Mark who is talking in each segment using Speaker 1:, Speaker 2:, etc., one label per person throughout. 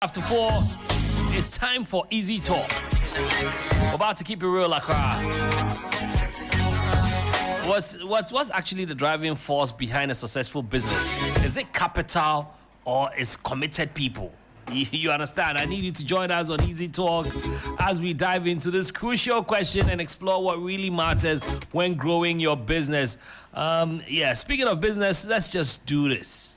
Speaker 1: After 4, it's time for Easy Talk. We're about to keep it real, Accra. What's actually the driving force behind a successful business? Is it capital or is committed people? You understand? I need you to join us on Easy Talk as we dive into this crucial question and explore what really matters when growing your business. Speaking of business, let's just do this.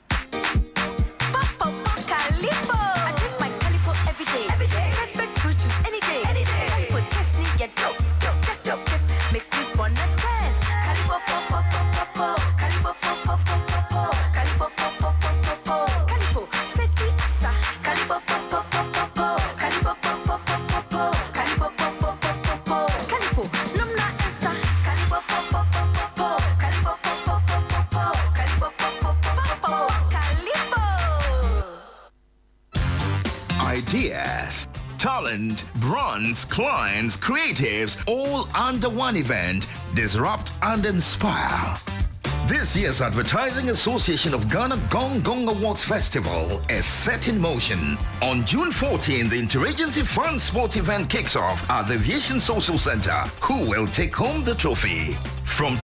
Speaker 2: Ideas, talent, brands, clients, creatives, all under one event. Disrupt and inspire. This year's Advertising Association of Ghana Gong Gong Awards Festival is set in motion. On June 14, the Interagency Fun Sport event kicks off at the Aviation Social Center. Who will take home the trophy? From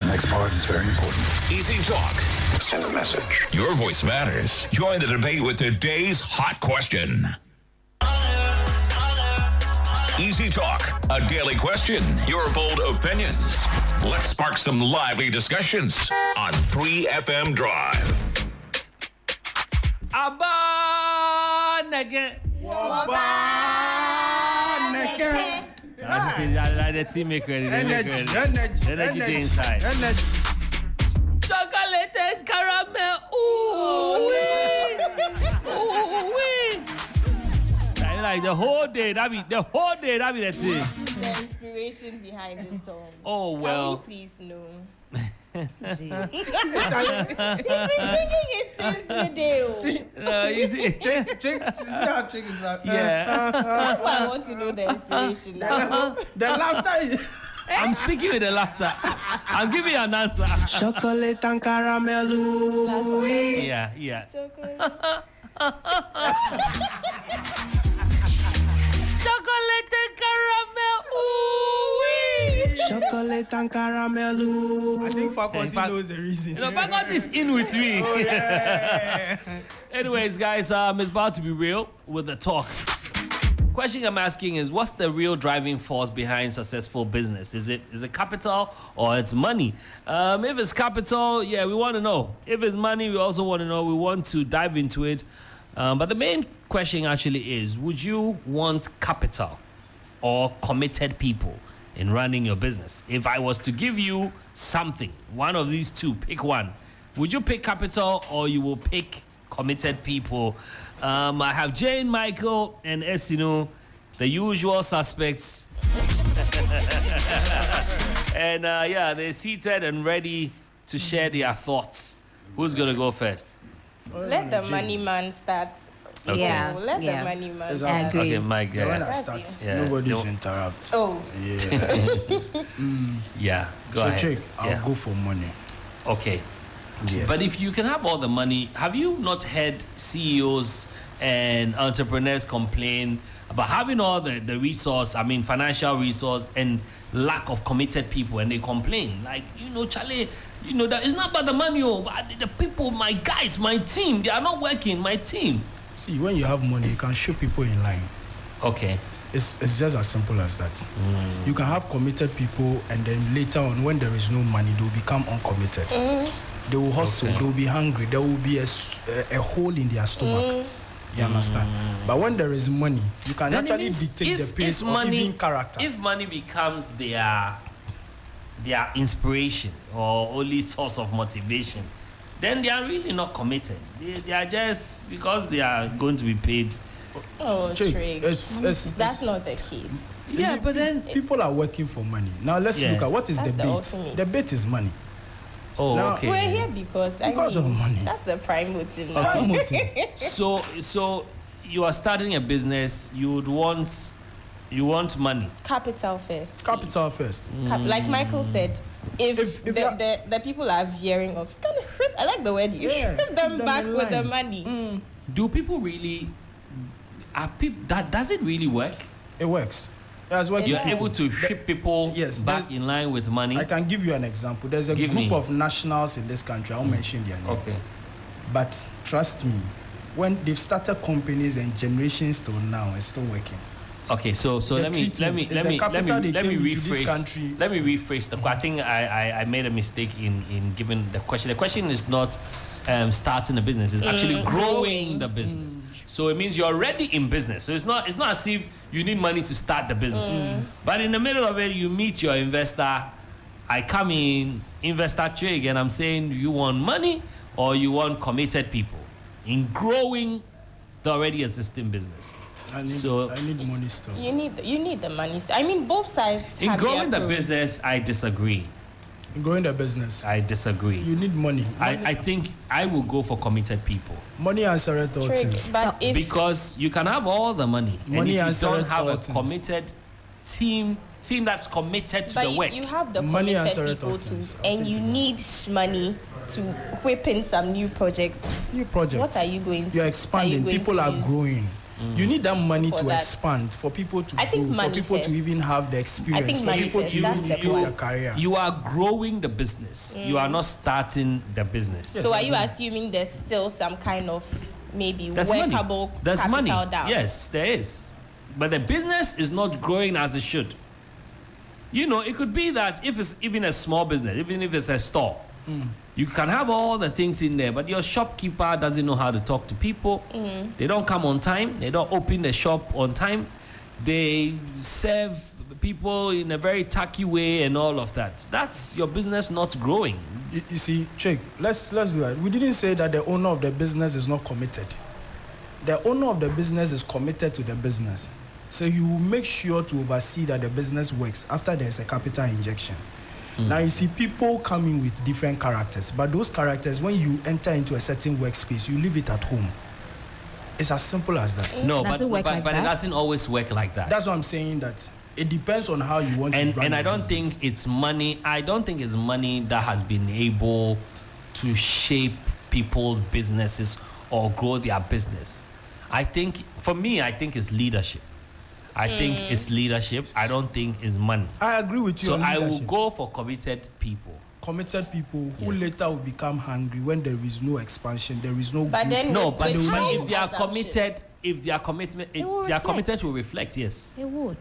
Speaker 3: Next part is very important.
Speaker 4: Easy Talk.
Speaker 3: Send a message.
Speaker 4: Your voice matters. Join the debate with today's hot question. Easy Talk, a daily question, your bold opinions. Let's spark some lively discussions on 3FM Drive.
Speaker 1: ABAAN3K3. The team make ready. Energy inside. Chocolate and caramel. Ooh wee. Like the whole day. That be the thing.
Speaker 5: The inspiration behind this song.
Speaker 1: Oh well.
Speaker 5: Can we please know? He's been singing it since today.
Speaker 1: You see,
Speaker 6: see how Chick is like.
Speaker 1: Yeah.
Speaker 5: That's why I want to know the inspiration now.
Speaker 6: The laughter is.
Speaker 1: I'm speaking with the laughter. I'm giving you an answer.
Speaker 6: Chocolate and caramel.
Speaker 1: Yeah.
Speaker 5: Chocolate.
Speaker 1: Chocolate and caramel. Ooh wee.
Speaker 6: Chocolate and caramel. I think faculty knows the reason.
Speaker 1: You know, faculty is in with me.
Speaker 6: Oh, yeah.
Speaker 1: Anyways, guys, it's about to be real with the talk. Question I'm asking is, what's the real driving force behind successful business? Is it capital or it's money? If it's capital, yeah, we want to know. If it's money, we also want to know. We want to dive into it. But the main question actually is, would you want capital or committed people in running your business? If I was to give you something, one of these two, pick one. Would you pick capital or you will pick committed people? I have Jane, Michael, and Esino, the usual suspects. And yeah, they're seated and ready to share their thoughts. Who's going to go first?
Speaker 5: Let the money man start.
Speaker 1: Okay.
Speaker 7: Yeah.
Speaker 5: Let the money man
Speaker 6: I
Speaker 5: start.
Speaker 7: agree.
Speaker 1: Okay, Mike.
Speaker 6: The one
Speaker 1: Yeah.
Speaker 6: that starts,
Speaker 1: Yeah.
Speaker 6: nobody
Speaker 1: No.
Speaker 6: should interrupt.
Speaker 5: Oh,
Speaker 6: Yeah.
Speaker 1: Yeah, go
Speaker 6: So
Speaker 1: ahead.
Speaker 6: check, I'll
Speaker 1: Yeah.
Speaker 6: go for money.
Speaker 1: Okay.
Speaker 6: Yes.
Speaker 1: But if you can have all the money, have you not heard CEOs and entrepreneurs complain about having all the resource, I mean financial resource, and lack of committed people, and they complain like, Charlie, that it's not about the money, but the people, my guys, my team, they are not working, my team.
Speaker 6: See, when you have money, you can show people in line.
Speaker 1: Okay.
Speaker 6: It's just as simple as that. You can have committed people, and then later on, when there is no money, they will become uncommitted. They will hustle,
Speaker 1: Okay.
Speaker 6: they will be hungry, there will be a hole in their stomach. You understand? But when there is money, you can
Speaker 1: Then it
Speaker 6: actually
Speaker 1: means
Speaker 6: dictate the pace or even character.
Speaker 1: If money becomes their inspiration or only source of motivation, then they are really not committed. They are just because they are going to be paid.
Speaker 6: Check,
Speaker 5: Trig. That's not the case.
Speaker 1: Yeah, but then
Speaker 6: people are working for money. Now let's
Speaker 1: Yes.
Speaker 6: look at what is
Speaker 5: That's
Speaker 6: the
Speaker 5: the
Speaker 6: bait.
Speaker 5: ultimate.
Speaker 6: The bait is money.
Speaker 1: oh,
Speaker 6: Now-
Speaker 1: okay.
Speaker 5: We're here because
Speaker 6: Of money.
Speaker 5: That's the prime motive. now.
Speaker 6: Prime motive.
Speaker 1: So you are starting a business. You want money.
Speaker 5: Capital first.
Speaker 6: Capital first.
Speaker 5: Like Michael said, if
Speaker 6: you are-
Speaker 5: the people are veering off, kind of I like the word you
Speaker 6: Yeah,
Speaker 5: strip them
Speaker 6: put them
Speaker 5: back
Speaker 6: in
Speaker 5: with the
Speaker 6: line.
Speaker 5: money.
Speaker 1: Do people really? Does it really work?
Speaker 6: It works. That's what
Speaker 1: You're able to ship people
Speaker 6: Yes,
Speaker 1: back
Speaker 6: there's-
Speaker 1: in line with money.
Speaker 6: I can give you an example. There's a
Speaker 1: Give
Speaker 6: group
Speaker 1: me.
Speaker 6: of nationals in this country. I won't mention their name.
Speaker 1: Okay.
Speaker 6: But trust me, when they've started companies and generations till now, it's still working.
Speaker 1: Okay, so
Speaker 6: The
Speaker 1: let me
Speaker 6: treatment is the capital they came into this country.
Speaker 1: Let me rephrase the question. I think I made a mistake in giving the question. The question is not starting a business; it's actually growing the business. So it means you're already in business. So it's not as if you need money to start the business. But in the middle of it, you meet your investor. I come in, investor Trig, and I'm saying, do you want money or you want committed people in growing the already existing business?
Speaker 6: I need money still.
Speaker 5: You need the money. I mean, both sides.
Speaker 1: In
Speaker 5: have
Speaker 1: growing the
Speaker 5: their pros.
Speaker 1: business, I disagree.
Speaker 6: Growing the business,
Speaker 1: I disagree.
Speaker 6: you need money.
Speaker 1: I think I will go for committed people
Speaker 6: Money answers all
Speaker 5: Trig,
Speaker 6: things.
Speaker 5: but if
Speaker 1: because you can have all the money,
Speaker 6: Money
Speaker 1: and if you
Speaker 6: answers
Speaker 1: don't have
Speaker 6: all
Speaker 1: a
Speaker 6: things.
Speaker 1: committed team that's committed to
Speaker 5: but
Speaker 1: the work.
Speaker 5: you have the
Speaker 6: Money
Speaker 5: committed
Speaker 6: answers
Speaker 5: people
Speaker 6: all
Speaker 5: too,
Speaker 6: things.
Speaker 5: and you need money to whip in some new projects.
Speaker 6: New projects.
Speaker 5: What are you going to?
Speaker 6: You're expanding.
Speaker 5: going
Speaker 6: People
Speaker 5: to
Speaker 6: are
Speaker 5: use?
Speaker 6: growing. You need that money
Speaker 5: For
Speaker 6: to
Speaker 5: that.
Speaker 6: expand, for people to
Speaker 5: I think
Speaker 6: grow, for
Speaker 5: money
Speaker 6: people
Speaker 5: first.
Speaker 6: to even have the experience, for
Speaker 5: money
Speaker 6: people
Speaker 5: first,
Speaker 6: to
Speaker 5: that's
Speaker 6: even
Speaker 5: the
Speaker 6: increase
Speaker 5: plan.
Speaker 6: their career.
Speaker 1: You are growing the business. You are not starting the business.
Speaker 5: So are you assuming there's still some kind of maybe
Speaker 1: There's
Speaker 5: workable
Speaker 1: money. There's
Speaker 5: capital
Speaker 1: money.
Speaker 5: down?
Speaker 1: Yes, there is. But the business is not growing as it should. It could be that if it's even a small business, even if it's a store, you can have all the things in there, but your shopkeeper doesn't know how to talk to people. They don't come on time. They don't open the shop on time. They serve people in a very tacky way and all of that. That's your business not growing.
Speaker 6: You see, check. Let's do that. We didn't say that the owner of the business is not committed. The owner of the business is committed to the business, so he will make sure to oversee that the business works after there's a capital injection. Now you see people coming with different characters, but those characters, when you enter into a certain workspace, you leave it at home. It's as simple as that.
Speaker 1: No,
Speaker 7: Does it work like
Speaker 1: but it
Speaker 7: that?
Speaker 1: doesn't always work like that.
Speaker 6: That's what I'm saying, that it depends on how you want to run
Speaker 1: And I
Speaker 6: your
Speaker 1: don't
Speaker 6: business.
Speaker 1: think it's money. I don't think it's money that has been able to shape people's businesses or grow their business. I think, for me, it's leadership. I think it's leadership. I don't think it's money.
Speaker 6: I agree with you.
Speaker 1: So
Speaker 6: on
Speaker 1: I will
Speaker 6: leadership.
Speaker 1: go for committed people.
Speaker 6: Committed people who
Speaker 1: Yes.
Speaker 6: later will become hungry when there is no expansion, there is no
Speaker 5: But
Speaker 6: growth.
Speaker 5: then
Speaker 1: No,
Speaker 5: with-
Speaker 1: but
Speaker 5: with high
Speaker 1: if they are
Speaker 5: assumption.
Speaker 1: committed, if their commitment,
Speaker 7: It will
Speaker 1: their
Speaker 7: reflect.
Speaker 1: commitment will reflect. Yes.
Speaker 7: It would.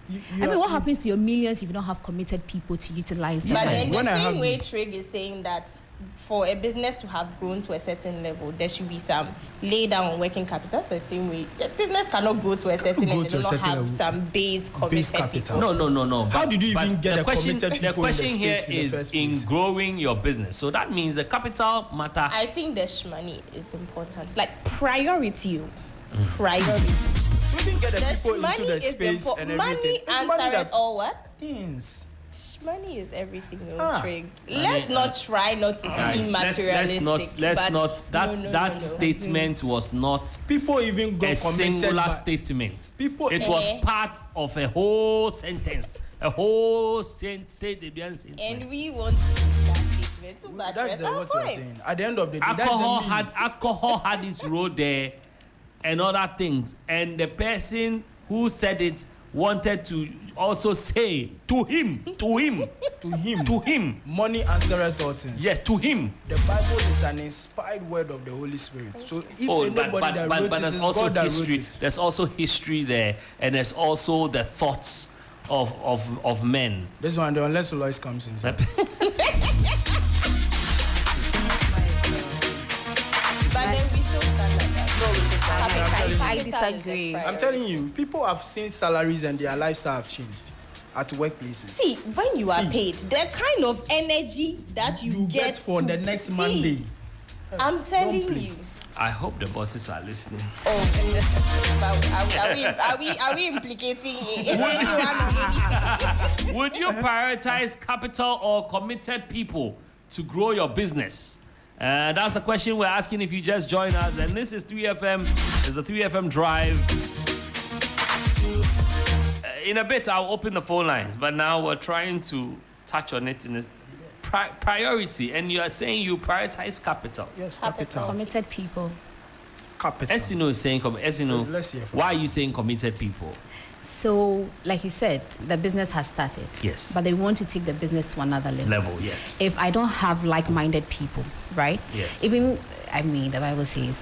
Speaker 6: You
Speaker 7: I mean,
Speaker 6: are-
Speaker 7: what happens to your millions if you don't have committed people to utilize them?
Speaker 5: But then the
Speaker 6: When I
Speaker 5: same
Speaker 6: have-
Speaker 5: way Trig is saying that for a business to have grown to a certain level, there should be some lay down working capital. That's the same way. The business cannot grow to a certain
Speaker 6: go
Speaker 5: level
Speaker 6: to a
Speaker 5: and not
Speaker 6: certain
Speaker 5: have
Speaker 6: level.
Speaker 5: some base committed
Speaker 6: Base capital.
Speaker 5: people.
Speaker 1: No.
Speaker 6: How
Speaker 1: But-
Speaker 6: did you even
Speaker 1: but
Speaker 6: get
Speaker 1: the
Speaker 6: a
Speaker 1: question?
Speaker 6: committed people
Speaker 1: The question
Speaker 6: in the
Speaker 1: here
Speaker 6: space in the
Speaker 1: is
Speaker 6: first
Speaker 1: in
Speaker 6: place?
Speaker 1: growing your business. So that means the capital matter.
Speaker 5: I think the money is important. Like priority. Priority.
Speaker 6: To even get the
Speaker 5: The
Speaker 6: people
Speaker 5: money
Speaker 6: into the
Speaker 5: is
Speaker 6: space
Speaker 5: important.
Speaker 6: and everything.
Speaker 5: Money
Speaker 6: It's money
Speaker 5: answered
Speaker 6: that
Speaker 5: all what?
Speaker 6: things.
Speaker 5: Money is everything,
Speaker 6: Ah.
Speaker 5: Trig. Let's not try not to
Speaker 1: Guys,
Speaker 5: seem
Speaker 1: let's
Speaker 5: materialistic.
Speaker 1: not.
Speaker 5: but
Speaker 1: That statement was not
Speaker 6: People even
Speaker 1: a
Speaker 6: got committed.
Speaker 1: singular
Speaker 6: by-
Speaker 1: statement.
Speaker 6: People-
Speaker 1: It was
Speaker 5: Eh.
Speaker 1: part of a whole sentence, a whole statement.
Speaker 5: And we want to use that statement to
Speaker 6: That's
Speaker 5: buttress our
Speaker 6: what you're
Speaker 5: point.
Speaker 6: saying. At the end of the day,
Speaker 1: Alcohol had its role there, and other things. And the person who said it wanted to also say to him.
Speaker 6: money answereth all things.
Speaker 1: Yes, to him.
Speaker 6: The Bible is an inspired word of the Holy Spirit. So if
Speaker 1: But
Speaker 6: nobody that wrote it,
Speaker 1: there's
Speaker 6: it's
Speaker 1: also
Speaker 6: God that wrote
Speaker 1: history.
Speaker 6: it.
Speaker 1: There's also history there, and there's also the thoughts of men.
Speaker 6: This one, the unless Lois comes in.
Speaker 5: But then we still stand like that. No, we still stand like that.
Speaker 7: I
Speaker 5: Capital is the
Speaker 7: disagree.
Speaker 5: priority.
Speaker 6: I'm telling you, people have seen salaries and their lifestyle have changed at workplaces.
Speaker 5: See, when you are
Speaker 6: See.
Speaker 5: paid, the kind of energy that you,
Speaker 6: You get for
Speaker 5: to
Speaker 6: the next
Speaker 5: see,
Speaker 6: Monday.
Speaker 5: I'm telling
Speaker 6: play.
Speaker 5: you.
Speaker 1: I hope the bosses are listening.
Speaker 5: Oh, but are we implicating anyone?
Speaker 1: Would you prioritize capital or committed people to grow your business? That's the question we're asking if you just join us. And this is 3FM. It's a 3FM drive. In a bit, I'll open the phone lines. But now we're trying to touch on it in a priority. And you are saying you prioritize capital.
Speaker 6: Yes, capital.
Speaker 7: Committed people.
Speaker 6: Capital.
Speaker 1: Esino is saying, Esino,
Speaker 6: Let's hear from
Speaker 1: why are
Speaker 6: us.
Speaker 1: you saying committed people?
Speaker 7: So, like you said, the business has started.
Speaker 1: Yes.
Speaker 7: But they want to take the business to another level.
Speaker 1: Yes.
Speaker 7: If I don't have like-minded people, right?
Speaker 1: Yes.
Speaker 7: Even, I mean, the Bible says,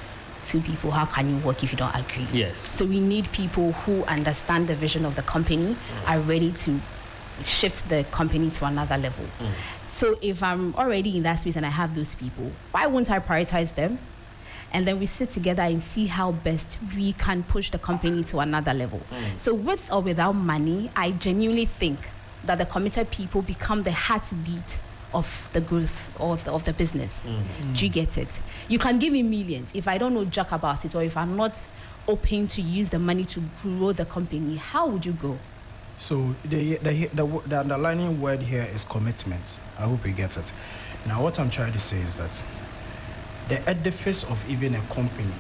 Speaker 7: two people, how can you work if you don't agree?
Speaker 1: Yes.
Speaker 7: So we need people who understand the vision of the company, are ready to shift the company to another level. So if I'm already in that space and I have those people, why won't I prioritize them? And then we sit together and see how best we can push the company to another level. So with or without money, I genuinely think that the committed people become the heartbeat of the growth of the business. Do you get it? You can give me millions. If I don't know jack about it, or if I'm not open to use the money to grow the company, how would you go?
Speaker 6: So the underlining word here is commitment. I hope you get it. Now, what I'm trying to say is that the edifice of even a company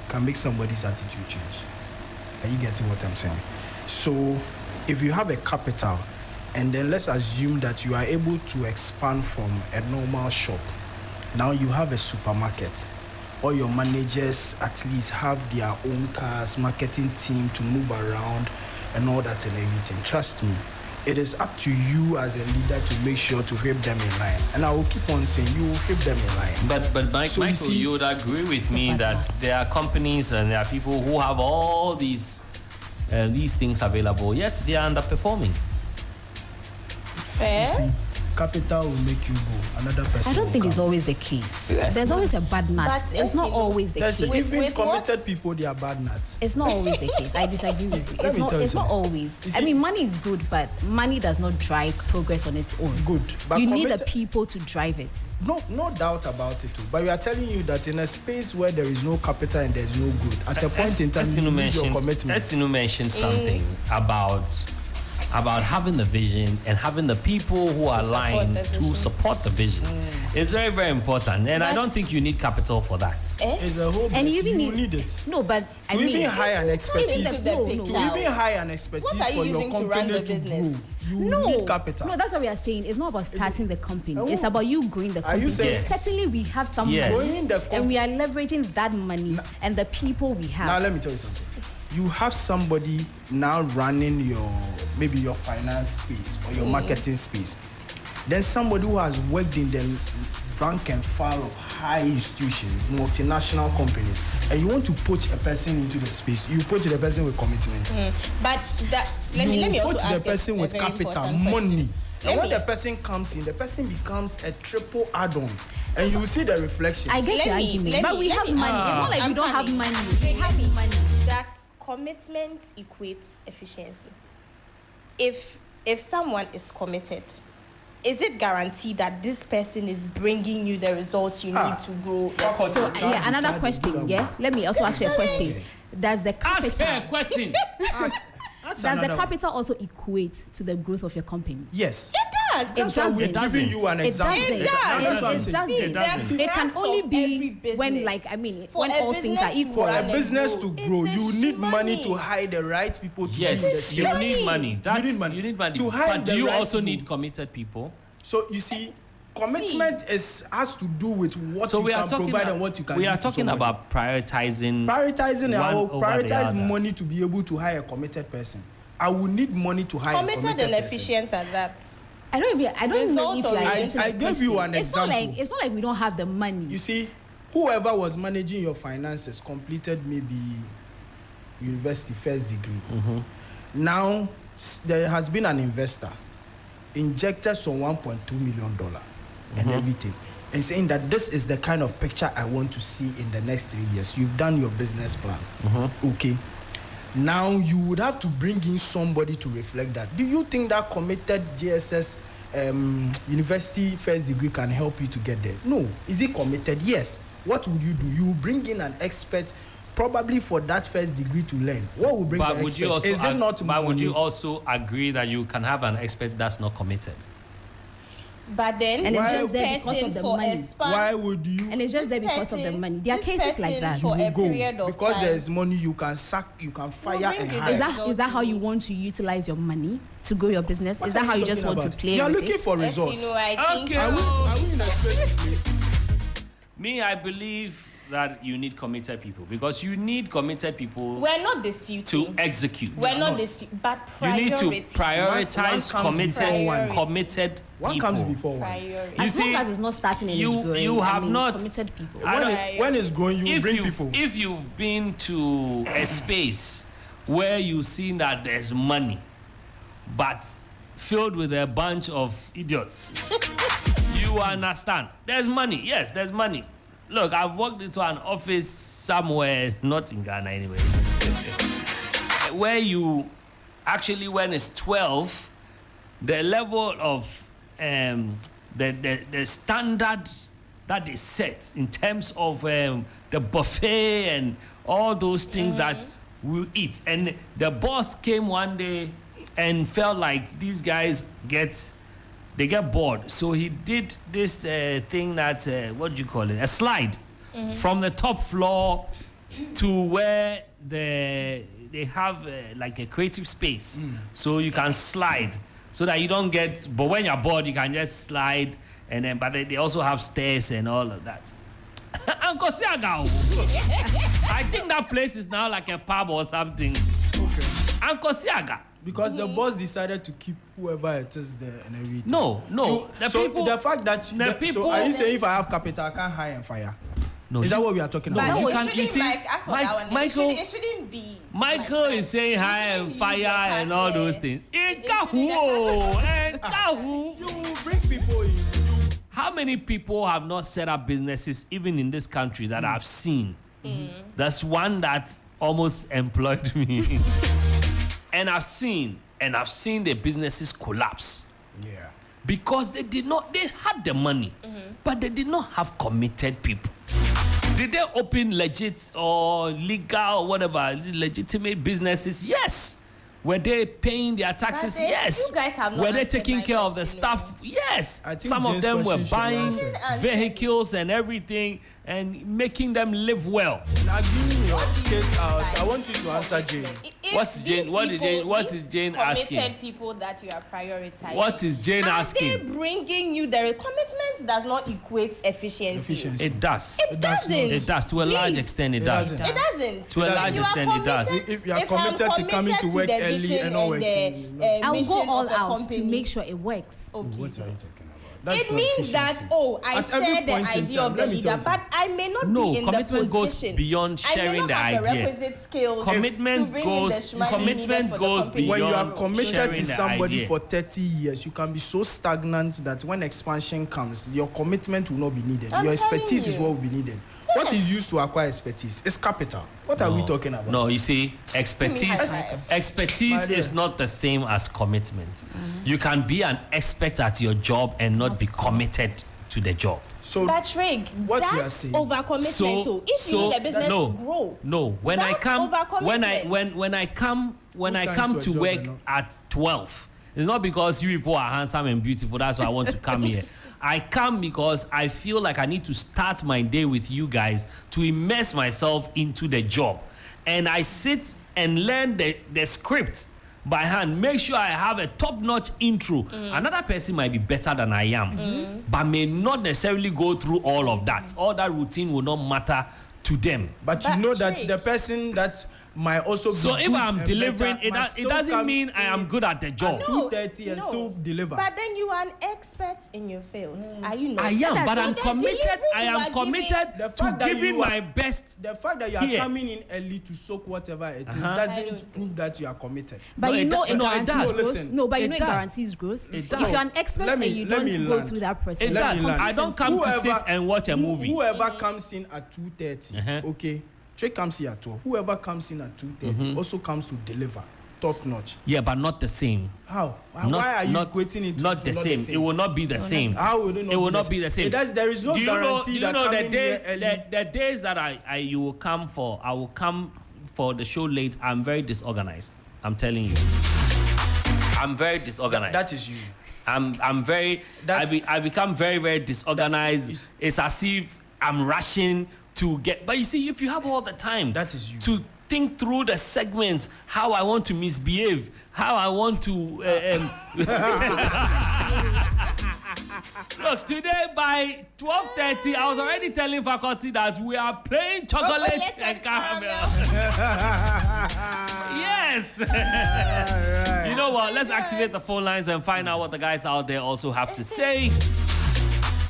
Speaker 6: can make somebody's attitude change. Are you getting what I'm saying? So if you have a capital, and then let's assume that you are able to expand from a normal shop. Now you have a supermarket. All your managers at least have their own cars, marketing team to move around and all that and everything. Trust me, it is up to you as a leader to make sure to whip them in line. And I will keep on saying, you will whip them in line.
Speaker 1: But
Speaker 6: So you
Speaker 1: Michael,
Speaker 6: see-
Speaker 1: you would agree with me that there are companies and there are people who have all these things available, yet they are underperforming.
Speaker 5: Fair.
Speaker 6: See, capital will make you go. Another person
Speaker 7: I don't
Speaker 6: will
Speaker 7: think
Speaker 6: come.
Speaker 7: it's always the case.
Speaker 1: Yes.
Speaker 7: There's always a bad nut.
Speaker 5: But
Speaker 7: It's not
Speaker 5: if you-
Speaker 7: always the
Speaker 6: There's
Speaker 7: case.
Speaker 6: even
Speaker 5: With what?
Speaker 6: committed people, they are bad nuts.
Speaker 7: It's not always the case. I disagree with you.
Speaker 6: Let me tell you
Speaker 7: It's not
Speaker 6: something.
Speaker 7: always.
Speaker 6: You
Speaker 7: I
Speaker 6: see-
Speaker 7: mean, money is good, but money does not drive progress on its own.
Speaker 6: Good. But
Speaker 7: You need the
Speaker 6: committed-
Speaker 7: people to drive it.
Speaker 6: No doubt about it too. But we are telling you that in a space where there is no capital and there is no growth, at a point in time, you lose your commitment.
Speaker 1: Esino mentioned something about having the vision and having the people who are
Speaker 5: support
Speaker 1: aligned
Speaker 5: the
Speaker 1: to
Speaker 5: vision.
Speaker 1: support the vision. It's very, very important. And I don't think you need capital for that.
Speaker 6: It's a whole
Speaker 7: And
Speaker 6: mess.
Speaker 7: you even
Speaker 6: you need it.
Speaker 7: No, but
Speaker 6: To
Speaker 7: I mean,
Speaker 6: even hire an expertise.
Speaker 5: into the
Speaker 7: No,
Speaker 5: picture.
Speaker 6: To even hire an expertise
Speaker 5: What are you
Speaker 6: for your
Speaker 5: using to run
Speaker 6: company
Speaker 5: the
Speaker 6: to
Speaker 5: business?
Speaker 6: grow, you
Speaker 7: no,
Speaker 6: need capital.
Speaker 7: no, that's what we are saying. It's not about starting the company.
Speaker 6: Oh.
Speaker 7: It's about you growing the
Speaker 6: Are
Speaker 7: company.
Speaker 6: you saying-
Speaker 1: Yes.
Speaker 7: Certainly, we have some
Speaker 1: Yes.
Speaker 7: money,
Speaker 6: Growing the
Speaker 7: and we are leveraging that money and the people we have.
Speaker 6: Now let me tell you something. you have somebody now running maybe your finance space or your marketing space. Then somebody who has worked in the rank and file of high institutions, multinational companies, and you want to poach a person into the space, you poach the person with commitments.
Speaker 5: But let me also ask
Speaker 6: the person with capital, money. And when
Speaker 5: me-
Speaker 6: the person comes in, the person becomes a triple add-on. And you see the reflection.
Speaker 7: I get your argument, but we have money. It's not like we don't have money. We have money.
Speaker 5: Does commitment equate efficiency? If someone is committed, is it guaranteed that this person is bringing you the results you need to grow?
Speaker 7: So another question. Yeah, let me also ask you a question. Does the
Speaker 1: Ask her a
Speaker 7: capital
Speaker 1: question.
Speaker 6: Ask
Speaker 7: does the
Speaker 6: another one.
Speaker 7: capital also equate to the growth of your company?
Speaker 6: Yes.
Speaker 5: It does.
Speaker 6: That's why we're
Speaker 7: doesn't.
Speaker 6: giving you an
Speaker 7: It
Speaker 6: example.
Speaker 7: doesn't.
Speaker 6: That's what I'm
Speaker 7: It
Speaker 6: saying.
Speaker 7: doesn't.
Speaker 1: It doesn't.
Speaker 7: It can only
Speaker 5: every
Speaker 7: be
Speaker 5: business.
Speaker 7: when, like, I mean,
Speaker 5: For
Speaker 7: when
Speaker 5: a
Speaker 7: all things are
Speaker 5: business to
Speaker 7: equal.
Speaker 6: For a
Speaker 5: run and
Speaker 6: business
Speaker 5: grow,
Speaker 6: to grow,
Speaker 5: it's
Speaker 6: you
Speaker 5: a
Speaker 6: need money
Speaker 5: money.
Speaker 6: to hire the right people to
Speaker 1: Yes,
Speaker 6: be in the
Speaker 1: you
Speaker 6: space.
Speaker 1: need money. That's,
Speaker 6: need money.
Speaker 1: You need money.
Speaker 6: To hire
Speaker 1: But do
Speaker 6: the
Speaker 1: you
Speaker 6: right
Speaker 1: also
Speaker 6: people.
Speaker 1: need committed people?
Speaker 6: So you see, commitment has to do with what
Speaker 1: So
Speaker 6: you
Speaker 1: we are
Speaker 6: can
Speaker 1: talking
Speaker 6: provide
Speaker 1: about,
Speaker 6: and what you can
Speaker 1: we
Speaker 6: give
Speaker 1: are
Speaker 6: to
Speaker 1: talking
Speaker 6: somebody.
Speaker 1: about prioritizing.
Speaker 6: Prioritizing. I
Speaker 1: one
Speaker 6: will
Speaker 1: over the
Speaker 6: prioritize
Speaker 1: other.
Speaker 6: money to be able to hire a committed person. I will need money to hire a
Speaker 5: Committed
Speaker 6: committed
Speaker 5: and
Speaker 6: person.
Speaker 5: efficient at that.
Speaker 7: I don't know if
Speaker 5: Result
Speaker 7: you are
Speaker 5: oriented.
Speaker 7: getting
Speaker 6: I
Speaker 7: the
Speaker 6: gave you
Speaker 7: question.
Speaker 6: an
Speaker 7: It's not
Speaker 6: example.
Speaker 7: like we don't have the money.
Speaker 6: You see, whoever was managing your finances completed maybe university first degree. Now there has been an investor injected some $1.2 million and everything, and saying that this is the kind of picture I want to see in the next 3 years. You've done your business plan, okay? Now you would have to bring in somebody to reflect that. Do you think that committed GSS university first degree can help you to get there? No. Is it committed? Yes. What would you do? You bring in an expert probably for that first degree to learn. What will bring
Speaker 1: But
Speaker 6: the
Speaker 1: would you
Speaker 6: expert?
Speaker 1: also
Speaker 6: Is it not
Speaker 1: but would you
Speaker 6: money?
Speaker 1: also agree that you can have an expert that's not committed?
Speaker 5: But then
Speaker 7: And it's
Speaker 5: this
Speaker 7: just there because
Speaker 5: person
Speaker 7: of the
Speaker 5: for
Speaker 7: money.
Speaker 5: a span,
Speaker 6: Why would you?
Speaker 7: And it's just there
Speaker 5: this
Speaker 7: because of the
Speaker 5: person-
Speaker 7: money. There are
Speaker 5: this
Speaker 7: cases like
Speaker 5: person
Speaker 7: that.
Speaker 5: for a
Speaker 6: go
Speaker 5: period of
Speaker 6: because
Speaker 5: time.
Speaker 6: there's money you can sack, you can fire
Speaker 5: bring
Speaker 6: and
Speaker 5: it
Speaker 6: hire.
Speaker 7: Is that how you want to utilize your money to grow your business?
Speaker 6: What
Speaker 7: Is that
Speaker 6: are
Speaker 7: how you
Speaker 6: talking
Speaker 7: just want to
Speaker 6: about?
Speaker 7: play
Speaker 6: You're
Speaker 7: with
Speaker 6: looking
Speaker 7: it?
Speaker 6: for
Speaker 5: Yes,
Speaker 6: results.
Speaker 5: you know, I think
Speaker 1: Okay.
Speaker 6: Are we in a space to play?
Speaker 1: Me, I believe that you need committed people because you need committed people
Speaker 5: we're not disputing.
Speaker 1: to execute.
Speaker 5: We're not disputing, but
Speaker 1: You need to
Speaker 5: priority.
Speaker 1: prioritize
Speaker 6: One comes before one.
Speaker 1: committed
Speaker 6: One
Speaker 1: people.
Speaker 6: comes before one.
Speaker 5: Priority.
Speaker 1: You
Speaker 7: As long
Speaker 1: see,
Speaker 7: as it's not starting and
Speaker 1: you-
Speaker 7: it's growing,
Speaker 1: you have not-
Speaker 7: committed people.
Speaker 1: I don't-
Speaker 6: When it's growing, you bring people.
Speaker 1: If you've been to a space where you've seen that there's money, but filled with a bunch of idiots, you understand. There's money. Yes, there's money. Look, I've walked into an office somewhere, not in Ghana anyway, where you actually, when it's 12, the level of the standard that is set in terms of the buffet and all those things that we eat. And the boss came one day and felt like these guys get bored. So he did this thing that, what do you call it? A slide from the top floor to where they have like a creative space. So you can slide so that you don't get, but when you're bored, you can just slide. And then, but they also have stairs and all of that. Uncle Siaga. I think that place is now like a pub or something.
Speaker 6: Okay.
Speaker 1: Uncle Siaga.
Speaker 6: Because the boss decided to keep whoever it is there and everything.
Speaker 1: No.
Speaker 6: So the fact that so are you saying if I have capital, I can't hire and fire?
Speaker 1: No,
Speaker 6: Is that what we are talking
Speaker 5: But
Speaker 6: about?
Speaker 1: you
Speaker 5: it
Speaker 1: can-
Speaker 5: shouldn't,
Speaker 1: you see,
Speaker 5: like, as for
Speaker 1: Mike-
Speaker 5: that one,
Speaker 1: Michael-
Speaker 5: it shouldn't be.
Speaker 1: Michael
Speaker 5: like,
Speaker 1: is saying
Speaker 5: you
Speaker 1: hire and
Speaker 5: shouldn't use your
Speaker 1: fire and all
Speaker 5: cash,
Speaker 1: those
Speaker 5: yeah.
Speaker 1: things.
Speaker 5: It
Speaker 6: You bring people in.
Speaker 1: How many people have not set up businesses even in this country that I've seen? That's one that almost employed me. and I've seen the businesses collapse
Speaker 6: Yeah.
Speaker 1: because they had the money, but they did not have committed people. Did they open legit or legal or whatever, legitimate businesses? Yes. Were they paying their taxes?
Speaker 5: But then
Speaker 1: Yes.
Speaker 5: you guys have not
Speaker 1: Were they
Speaker 5: answered
Speaker 1: taking
Speaker 5: my
Speaker 1: care of the
Speaker 5: question,
Speaker 1: staff? Yes.
Speaker 6: I think
Speaker 1: Some of
Speaker 6: Jane's
Speaker 1: them were
Speaker 6: question should be
Speaker 1: buying
Speaker 6: answered.
Speaker 1: vehicles and everything. and making them live well.
Speaker 6: Now give me your case out. I want you to answer Jane.
Speaker 1: What's Jane? What is Jane asking?
Speaker 5: Committed people that you are prioritizing.
Speaker 1: What is Jane asking?
Speaker 5: Are they bringing you the commitment does not equate efficiency.
Speaker 1: It does.
Speaker 5: It doesn't.
Speaker 1: It does. To a large extent, it does.
Speaker 5: It doesn't.
Speaker 1: To a large extent, it does.
Speaker 6: If you are committed to coming to work early and not working,
Speaker 7: I'll go all out to make sure it works.
Speaker 6: what are you talking about?
Speaker 5: It means that I share the idea of the leader, but I may not be in the position.
Speaker 1: Commitment goes beyond sharing the
Speaker 5: I may not have the
Speaker 1: ideas.
Speaker 5: requisite skills
Speaker 1: Commitment
Speaker 5: to bring in the
Speaker 1: commitment goes beyond
Speaker 6: when you are committed
Speaker 1: sharing
Speaker 6: to
Speaker 1: the
Speaker 6: somebody
Speaker 1: idea.
Speaker 6: for 30 years, you can be so stagnant that when expansion comes, your commitment will not be needed.
Speaker 5: I'm
Speaker 6: Your expertise
Speaker 5: telling
Speaker 6: is
Speaker 5: you.
Speaker 6: what will be needed. What is used to acquire expertise? It's capital. What are we talking about?
Speaker 1: No, you see, expertise is not the same as commitment. You can be an expert at your job and not be committed to the job.
Speaker 6: So
Speaker 5: But Trig,
Speaker 6: what you are
Speaker 5: that's
Speaker 6: saying-
Speaker 5: overcommitment. If you need the business to grow,
Speaker 1: No, when I
Speaker 5: that's
Speaker 1: come
Speaker 5: overcommitment.
Speaker 1: when I come
Speaker 6: signs
Speaker 1: to
Speaker 6: to a
Speaker 1: work
Speaker 6: job or not?
Speaker 1: at 12, it's not because you people are handsome and beautiful. That's why I want to come here. I come because I feel like I need to start my day with you guys to immerse myself into the job. And I sit and learn the script by hand. Make sure I have a top-notch intro. Another person might be better than I am, but may not necessarily go through all of that. All that routine will not matter to them.
Speaker 6: But you know that the person that might also be
Speaker 1: So if
Speaker 6: good
Speaker 1: I'm
Speaker 6: and
Speaker 1: delivering,
Speaker 6: better
Speaker 1: it
Speaker 6: must still
Speaker 1: doesn't
Speaker 6: come
Speaker 1: mean I am
Speaker 6: in
Speaker 1: good at the job.
Speaker 6: at 2:30 and still deliver.
Speaker 5: But then you are an expert in your field. Are you not?
Speaker 1: I am, but
Speaker 5: So
Speaker 1: I'm
Speaker 5: the
Speaker 1: committed.
Speaker 5: delivery
Speaker 1: I
Speaker 5: you
Speaker 1: am
Speaker 5: are
Speaker 1: committed
Speaker 5: giving-
Speaker 6: The
Speaker 1: to
Speaker 6: fact that
Speaker 1: giving
Speaker 6: you are-
Speaker 1: my best.
Speaker 6: The fact that you are
Speaker 1: Here.
Speaker 6: coming in early to soak whatever it is
Speaker 1: Uh-huh.
Speaker 6: doesn't prove that you are committed.
Speaker 7: But
Speaker 1: No,
Speaker 7: you
Speaker 1: it
Speaker 7: know
Speaker 1: do-
Speaker 7: it
Speaker 1: no, it
Speaker 7: guarantees
Speaker 1: does.
Speaker 7: growth.
Speaker 6: Listen,
Speaker 7: No, but you
Speaker 1: it
Speaker 7: know it
Speaker 1: does.
Speaker 7: guarantees growth.
Speaker 1: It
Speaker 7: If
Speaker 1: does.
Speaker 7: you're an expert
Speaker 6: Let me-
Speaker 7: and you
Speaker 6: let
Speaker 7: don't
Speaker 6: me
Speaker 7: go
Speaker 6: land.
Speaker 7: through that process,
Speaker 1: It
Speaker 6: Let
Speaker 1: does.
Speaker 6: me land.
Speaker 1: I don't come to sit and watch a movie.
Speaker 6: Whoever comes in at 2:30, okay, Trey comes here at 12. Whoever comes in at 2:30 also comes to deliver, top notch.
Speaker 1: Yeah, but not the same.
Speaker 6: How?
Speaker 1: Not-
Speaker 6: Why are you
Speaker 1: not-
Speaker 6: equating it?
Speaker 1: Not the same. It will not be the same.
Speaker 6: How will it not?
Speaker 1: It will not be the same.
Speaker 6: There is no
Speaker 1: Do you
Speaker 6: guarantee that
Speaker 1: know the
Speaker 6: coming here
Speaker 1: day,
Speaker 6: early.
Speaker 1: the days that you will come for, I will come for the show late. I'm very disorganized. I'm telling you. I'm very disorganized.
Speaker 6: That is you.
Speaker 1: I'm very. I become very, very disorganized. It's as if I'm rushing to get. But you see, if you have all the time,
Speaker 6: That is you.
Speaker 1: to think through the segments, how I want to misbehave, how I want to. Look, today by 12:30, I was already telling faculty that we are playing chocolate and caramel. Yes. You know what? Let's activate the phone lines and find out what the guys out there also have to say.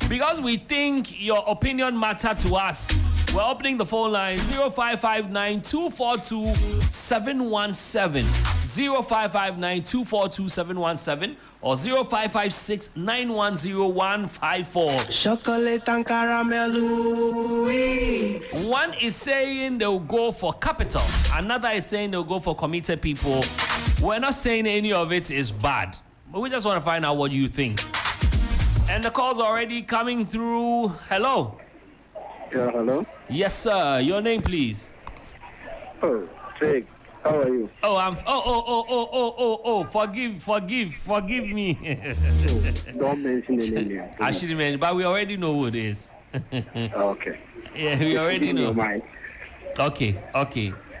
Speaker 1: Because we think your opinion matters to us, we're opening the phone line 0559-242-717, 0559-242-717, or 0556-910-154.
Speaker 8: Chocolate and caramel.
Speaker 1: One is saying they'll go for capital. Another is saying they'll go for committed people. We're not saying any of it is bad, but we just want to find out what you think. And the call's already coming through. Hello.
Speaker 9: Yeah, hello.
Speaker 1: Yes, sir. Your name, please.
Speaker 9: Oh, Trig, how are you?
Speaker 1: Oh, forgive me.
Speaker 9: Don't mention any name.
Speaker 1: I shouldn't mention, but we already know who it is.
Speaker 9: Okay.
Speaker 1: Yeah, we already
Speaker 9: In your
Speaker 1: know.
Speaker 9: mind.
Speaker 1: Okay.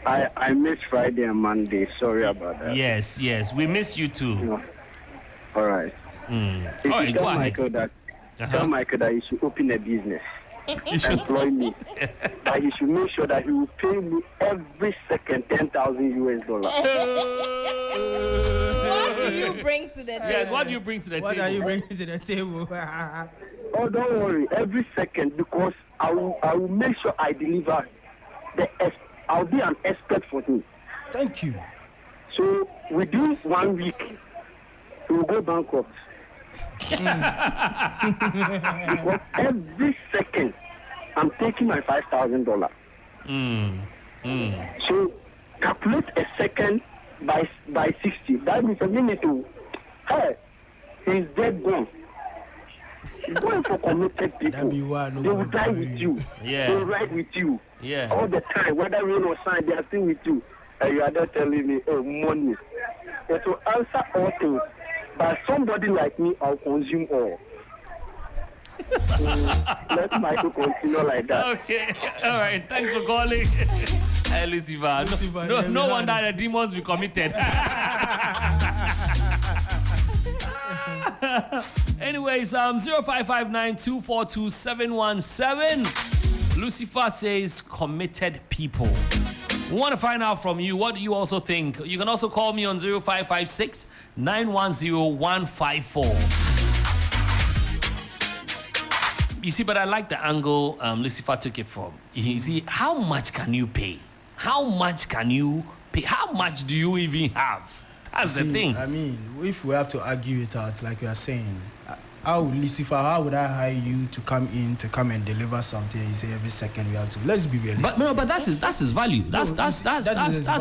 Speaker 9: I missed Friday and Monday. Sorry about that.
Speaker 1: Yes. We miss you too.
Speaker 9: No. All right. If
Speaker 1: All right,
Speaker 9: you
Speaker 1: go
Speaker 9: tell
Speaker 1: ahead.
Speaker 9: Michael that,
Speaker 1: Uh-huh.
Speaker 9: tell Michael that he should open a business, employ me, but he should make sure that he will pay me every second $10,000.
Speaker 5: What do you bring to the table?
Speaker 1: Yes, what do you bring to the
Speaker 6: What
Speaker 1: table?
Speaker 6: are you bringing to the table?
Speaker 9: Oh, don't worry, every second, because I will make sure I deliver. I'll be an expert for him.
Speaker 6: Thank you.
Speaker 9: So within 1 week, he will go bankrupt. Because every second, I'm taking my $5,000. So calculate a second by 60. That means a minute. Hey, he's dead gone. He's going for committed people.
Speaker 6: That be why no
Speaker 9: They will
Speaker 6: go
Speaker 9: die
Speaker 6: for
Speaker 9: with
Speaker 6: you.
Speaker 9: you.
Speaker 1: Yeah.
Speaker 9: They will ride with you.
Speaker 1: Yeah.
Speaker 9: All the time, whether rain or shine, they are still with you. And you are not telling me, oh, money. And to answer all things, but somebody like me, I'll consume all. Let Michael continue like that.
Speaker 1: Okay. All right. Thanks for calling. Hey, Lucifer. No wonder the demons be committed. Anyways, 0559242717. Lucifer says committed people. We want to find out from you, what do you also think? You can also call me on 0556 910 154. You see, but I like the angle Lucifer took it from. You see, how much can you pay? How much can you pay? How much do you even have? That's the thing.
Speaker 6: I mean, if we have to argue it out, like you are saying, Lucifer, how would I hire you to come and deliver something? You say every second we have to. Let's be realistic.
Speaker 1: But that's his value. That's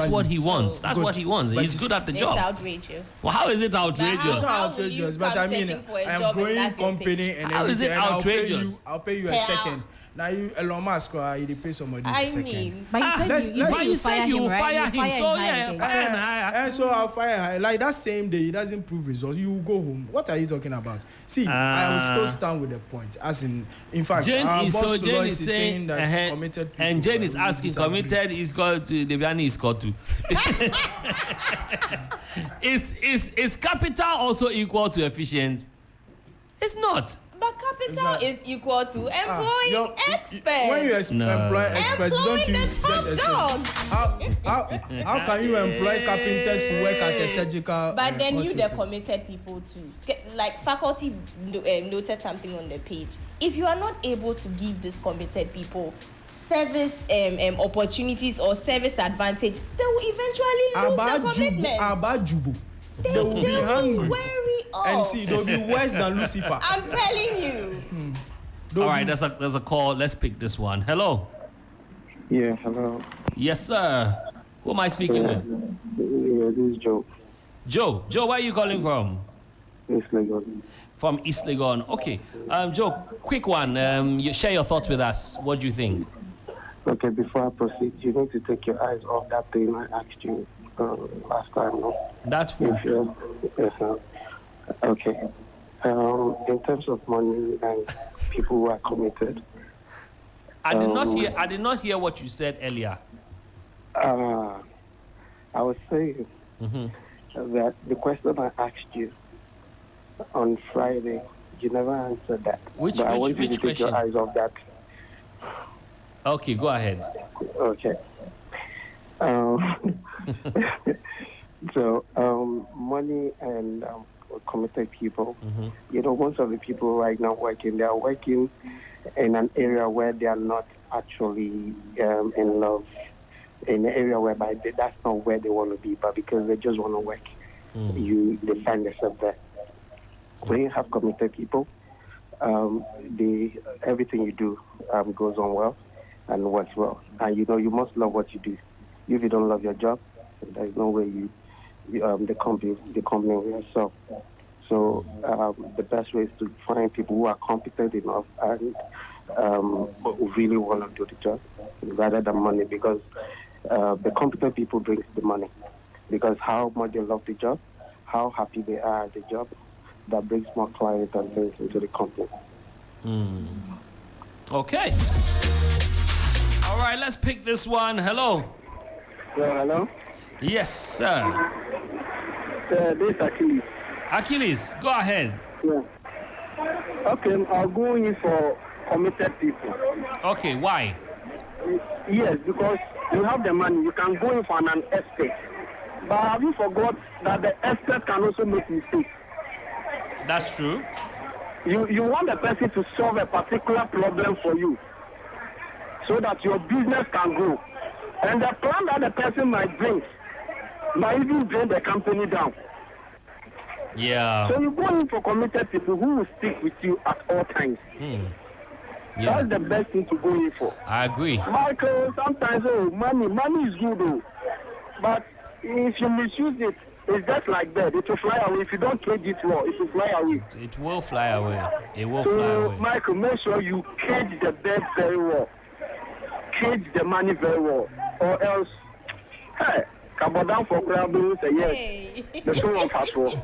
Speaker 1: what he wants. That's what he wants. He's good at the job.
Speaker 5: It's outrageous.
Speaker 1: Well, how is it outrageous?
Speaker 6: It's outrageous. But I mean, I'm growing company and
Speaker 1: how is it outrageous?
Speaker 6: I'll pay you a second. Now you Elon Musk, you pay somebody a second.
Speaker 7: But you said you fire him.
Speaker 1: So yeah, fire and hire.
Speaker 6: And so I'll fire him. Like that same day, he doesn't prove results. You go home. What are you talking about? See, I will still stand with the point. As in fact,
Speaker 1: Jane
Speaker 6: our boss
Speaker 1: Jane
Speaker 6: is saying that he's committed.
Speaker 1: And Jane is asking, committed is called to Debiani is called to. Is capital also equal to efficient? It's not.
Speaker 5: But capital is equal to employing experts.
Speaker 6: When you employ experts, don't you get experts? How can you employ carpenters to work at a surgical
Speaker 5: But then
Speaker 6: hospital?
Speaker 5: you the committed people too. Like faculty noted something on the page. If you are not able to give these committed people service opportunities or service advantages, they will eventually lose their commitment. They
Speaker 6: will be hungry.
Speaker 5: Very off.
Speaker 6: And see, they'll be worse than Lucifer.
Speaker 5: I'm telling you.
Speaker 1: All right, there's a call. Let's pick this one. Hello.
Speaker 9: Yeah, hello.
Speaker 1: Yes, sir. Who am I speaking with?
Speaker 9: Yeah, this is Joe.
Speaker 1: Joe, where are you calling from?
Speaker 9: East Legon.
Speaker 1: From East Legon. Okay. Joe, quick one. You share your thoughts with us. What do you think?
Speaker 9: Okay, before I proceed, you need to take your eyes off that thing I asked you last time, no?
Speaker 1: That's who?
Speaker 9: Yes, sir. Okay. In terms of money and people who are committed.
Speaker 1: I did not hear what you said earlier.
Speaker 9: I was saying that the question I asked you on Friday, you never answered that.
Speaker 1: Which
Speaker 9: I want you to
Speaker 1: question?
Speaker 9: take your eyes off that.
Speaker 1: Okay, go ahead.
Speaker 9: Okay. So, money and committed people. You know, most of the people right now they are working in an area where they are not actually in love, in an area whereby that's not where they want to be, but because they just want to work, they find themselves there. When you have committed people, everything you do goes on well and works well. And you know, you must love what you do. If you don't love your job, there's no way the company will sell. So the best way is to find people who are competent enough and who really want to do the job rather than money, because the competent people brings the money. Because how much they love the job, how happy they are at the job, that brings more clients and things into the company.
Speaker 1: Okay. All right, let's pick this one. Hello.
Speaker 9: Yeah, hello?
Speaker 1: Yes, sir.
Speaker 9: This is Achilles.
Speaker 1: Achilles, go ahead.
Speaker 9: Yeah. Okay, I'll go in for committed people.
Speaker 1: Okay, why?
Speaker 9: Yes, because you have the money, you can go in for an estate. But have you forgot that the estate can also make mistakes?
Speaker 1: That's true.
Speaker 9: You want the person to solve a particular problem for you so that your business can grow. And the plan that the person might bring might even bring the company down.
Speaker 1: Yeah.
Speaker 9: So you go in for committed people who will stick with you at all times.
Speaker 1: Yeah.
Speaker 9: That's the best thing to go in for.
Speaker 1: I agree.
Speaker 9: Michael, sometimes, money is good, though. But if you misuse it, it's just like that. It will fly away. If you don't cage it well, it will fly away.
Speaker 1: It will fly away. It will fly away.
Speaker 9: Michael, make sure you cage the bird very well. Cage the money very well. Or else, hey, come down for grabbing, say yes. The two one fast one.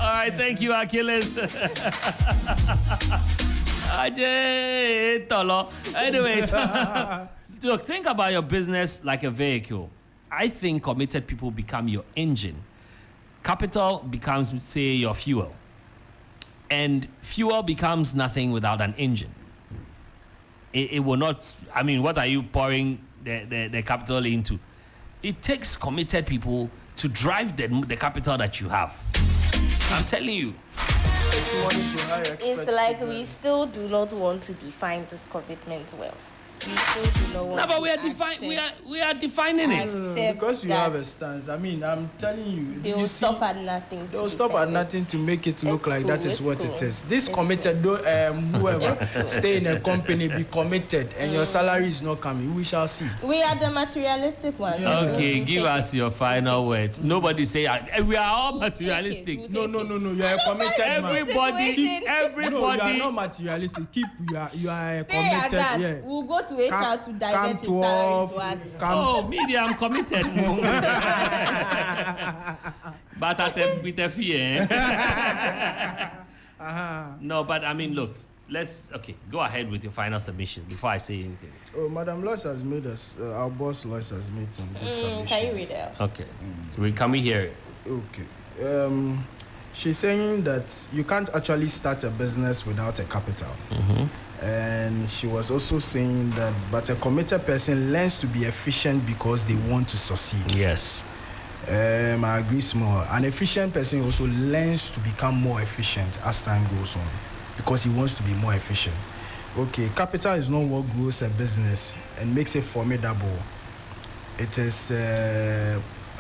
Speaker 1: All right, thank you, Achilles. Ajay Tolo. Anyways, look, think about your business like a vehicle. I think committed people become your engine. Capital becomes, say, your fuel. And fuel becomes nothing without an engine. It will not, I mean, what are you pouring the capital into? It takes committed people to drive the capital that you have. I'm telling you.
Speaker 5: It's like we still do not want to define this commitment well. We still do not want
Speaker 1: No, but
Speaker 5: to
Speaker 1: we are defining it.
Speaker 6: Because you have a stance. I mean, I'm telling you.
Speaker 5: They will stop at nothing.
Speaker 6: They will stop at nothing to make it look like that is what it is. This committed, whoever stay in a company, be committed, and your salary is not coming. We shall see.
Speaker 5: We are the materialistic ones.
Speaker 1: Okay, give us your final words. Nobody say we are all materialistic.
Speaker 6: No. You are a committed man.
Speaker 1: Everybody.
Speaker 6: No, you are not materialistic. You are a committed. Yeah.
Speaker 5: We'll go to HR to divert his salary to us.
Speaker 1: Oh, media, I'm committed. But with a fear. No, but I mean, look, go ahead with your final submission before I say anything.
Speaker 6: Oh, Madam Lois has made us, our boss Lois has made some good submissions.
Speaker 5: Can you read it out?
Speaker 1: Okay. Can we hear it?
Speaker 6: Okay. She's saying that you can't actually start a business without a capital.
Speaker 1: Mm-hmm.
Speaker 6: And she was also saying that, but a committed person learns to be efficient because they want to succeed.
Speaker 1: Yes.
Speaker 6: I agree more. An efficient person also learns to become more efficient as time goes on because he wants to be more efficient. Okay, capital is not what grows a business and makes it formidable. It is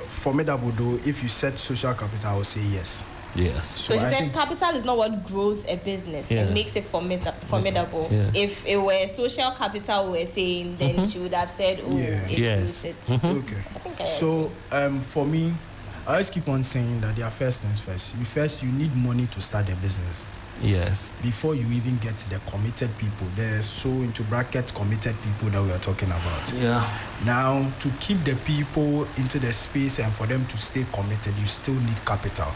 Speaker 6: formidable though. If you set social capital, I will say yes.
Speaker 1: Yes.
Speaker 5: So she said capital is not what grows a business and makes it formidable. Yeah. If it were social capital we were saying, then she would have said, grows it.
Speaker 6: Okay. So for me, I always keep on saying that there are first things first. You need money to start a business.
Speaker 1: Yes.
Speaker 6: Before you even get the committed people, the so into brackets committed people that we are talking about.
Speaker 1: Yeah.
Speaker 6: Now to keep the people into the space and for them to stay committed, you still need capital.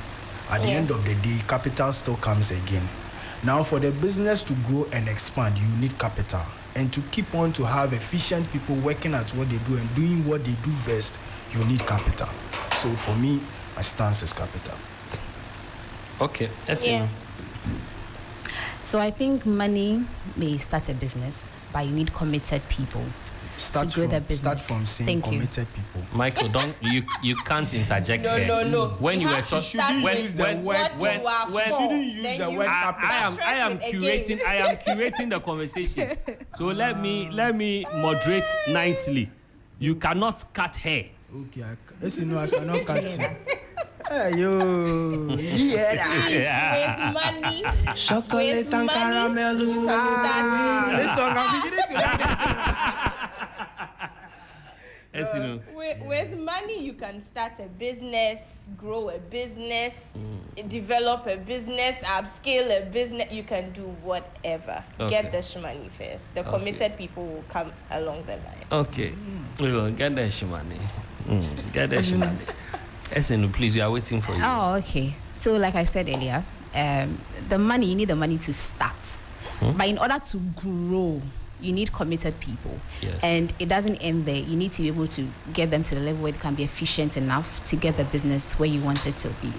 Speaker 6: At the end of the day, capital still comes again. Now, for the business to grow and expand, you need capital. And to keep on to have efficient people working at what they do and doing what they do best, you need capital. So for me, my stance is capital.
Speaker 1: Okay.
Speaker 7: So I think money may start a business, but you need committed people.
Speaker 6: Start from saying committed people.
Speaker 1: Michael, you can't interject here.
Speaker 5: No.
Speaker 1: When you were talking,
Speaker 6: use the word capital.
Speaker 1: I am curating the conversation. So let me moderate nicely. You cannot cut hair.
Speaker 6: Okay, I cannot cut you. Hey, yo.
Speaker 5: With money.
Speaker 8: Chocolate and caramel.
Speaker 6: This song I'm beginning to like.
Speaker 5: With money, you can start a business, grow a business, develop a business, upscale a business. You can do whatever. Get the money first. The committed people will come along the line.
Speaker 1: Okay. We will get the money. Get the money. Esenu, please, we are waiting for you.
Speaker 7: Oh, okay. So, like I said earlier, you need the money to start. But in order to grow, you need committed people.
Speaker 1: Yes.
Speaker 7: And it doesn't end there. You need to be able to get them to the level where it can be efficient enough to get the business where you want it to be.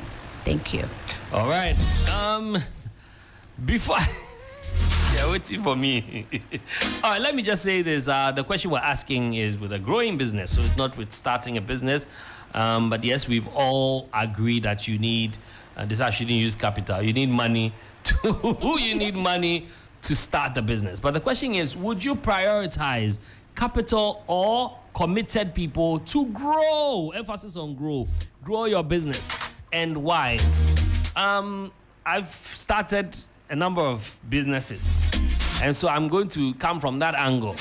Speaker 7: Thank you.
Speaker 1: All right. Before you're waiting for me. All right, let me just say this. The question we're asking is with a growing business, so it's not with starting a business. But yes, we've all agreed that you need, this actually use capital. You need money to start the business. But the question is, would you prioritize capital or committed people to grow? Emphasis on grow your business. And why? I've started a number of businesses. And so I'm going to come from that angle.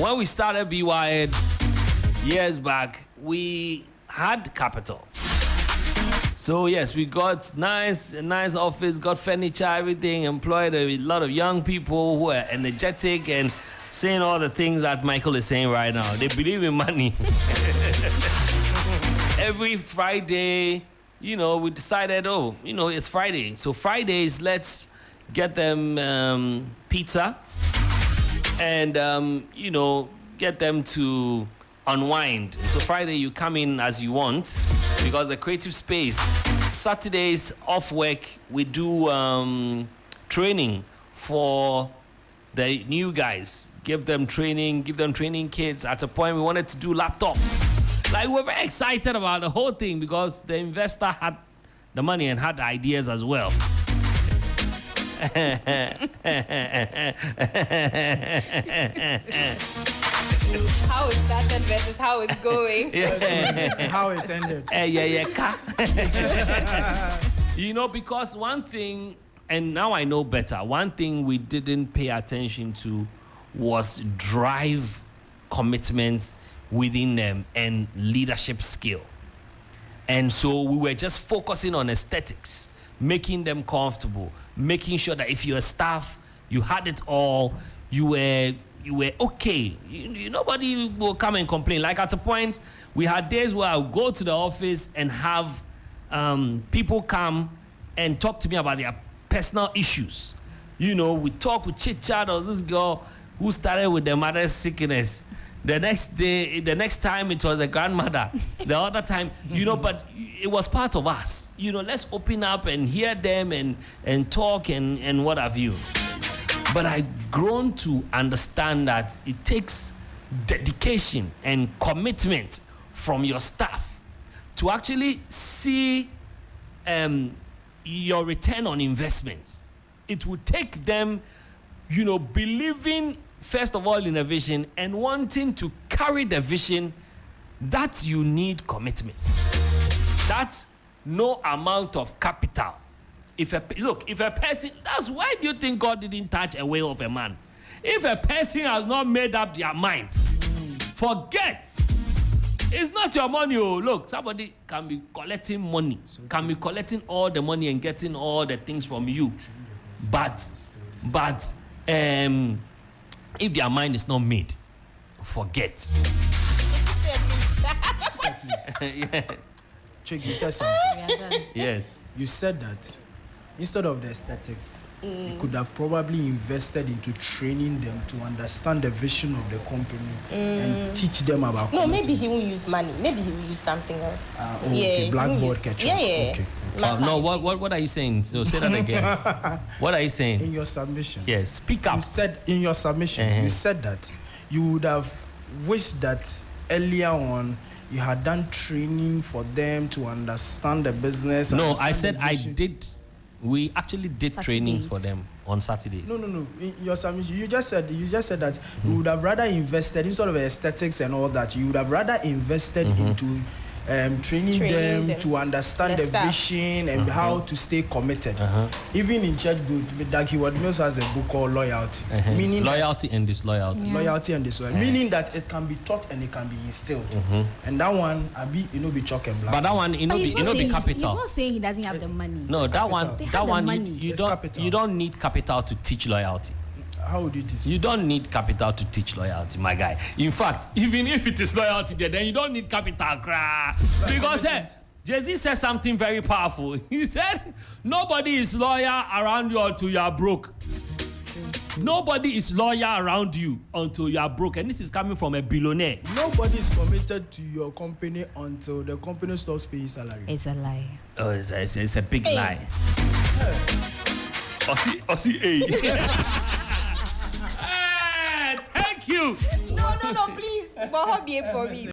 Speaker 1: When we started Be Wired years back, we had capital. So yes, we got a nice office, got furniture, everything, employed a lot of young people who are energetic and saying all the things that Michael is saying right now. They believe in money. Every Friday, we decided, it's Friday. So Fridays, let's get them pizza and, get them to unwind. So Friday, you come in as you want because the creative space, Saturdays off work, we do training for the new guys. Give them training kits. At a point, we wanted to do laptops. Like, we're very excited about the whole thing because the investor had the money and had the ideas as well.
Speaker 5: How it started versus how it's going.
Speaker 6: How it ended.
Speaker 1: Because one thing, and now I know better, one thing we didn't pay attention to was drive, commitments within them, and leadership skill. And so we were just focusing on aesthetics, making them comfortable, making sure that if you're a staff, you had it all, you were okay. Nobody will come and complain. Like, at a point, we had days where I would go to the office and have people come and talk to me about their personal issues. We talk, we chit-chat. There was this girl who started with the mother's sickness. The next time it was the grandmother. The other time, but it was part of us. Let's open up and hear them and talk and what have you. But I've grown to understand that it takes dedication and commitment from your staff to actually see your return on investment. It will take them, believing first of all in a vision and wanting to carry the vision. That you need commitment. That's no amount of capital. If a person, that's why do you think God didn't touch a whale of a man? If a person has not made up their mind, forget. It's not your money. Look, somebody can be collecting money, can be collecting all the money and getting all the things from you. But if their mind is not made, forget.
Speaker 6: Yeah. Chick, you said something.
Speaker 1: Yes.
Speaker 6: You said that instead of the aesthetics, you could have probably invested into training them to understand the vision of the company and teach them about.
Speaker 5: No, maybe he won't use money. Maybe he will use something else.
Speaker 6: Okay, blackboard catcher.
Speaker 5: Yeah.
Speaker 6: Okay.
Speaker 1: No, what are you saying? So say that again. What are you saying?
Speaker 6: In your submission.
Speaker 1: Yes, speak up.
Speaker 6: You said in your submission, you said that you would have wished that earlier on you had done training for them to understand the business.
Speaker 1: No, I said I did. We actually did trainings for them on Saturdays.
Speaker 6: No. In your submission, you just said that you would have rather invested instead of aesthetics and all that. You would have rather invested into training them to understand the vision and how to stay committed. Even in church group, Daki Wadmos has a book called Loyalty, meaning
Speaker 1: loyalty and disloyalty.
Speaker 6: Yeah. Loyalty and disloyalty, meaning that it can be taught and it can be instilled. And that one, be chalk and black.
Speaker 1: But that one, be capital.
Speaker 7: He's not saying he doesn't have the money.
Speaker 1: No,
Speaker 6: it's
Speaker 1: that
Speaker 6: capital.
Speaker 1: one, you don't need capital to teach loyalty.
Speaker 6: How would you teach?
Speaker 1: You don't need capital to teach loyalty, my guy. In fact, even if it is loyalty there, then you don't need capital. Because Jay-Z said something very powerful. He said, nobody is loyal around you until you are broke. Nobody is loyal around you until you are broke. And this is coming from a billionaire.
Speaker 6: Nobody is committed to your company until the company stops paying salary.
Speaker 7: It's a lie.
Speaker 1: Oh, it's a big lie. Thank you.
Speaker 5: No, please. But for me.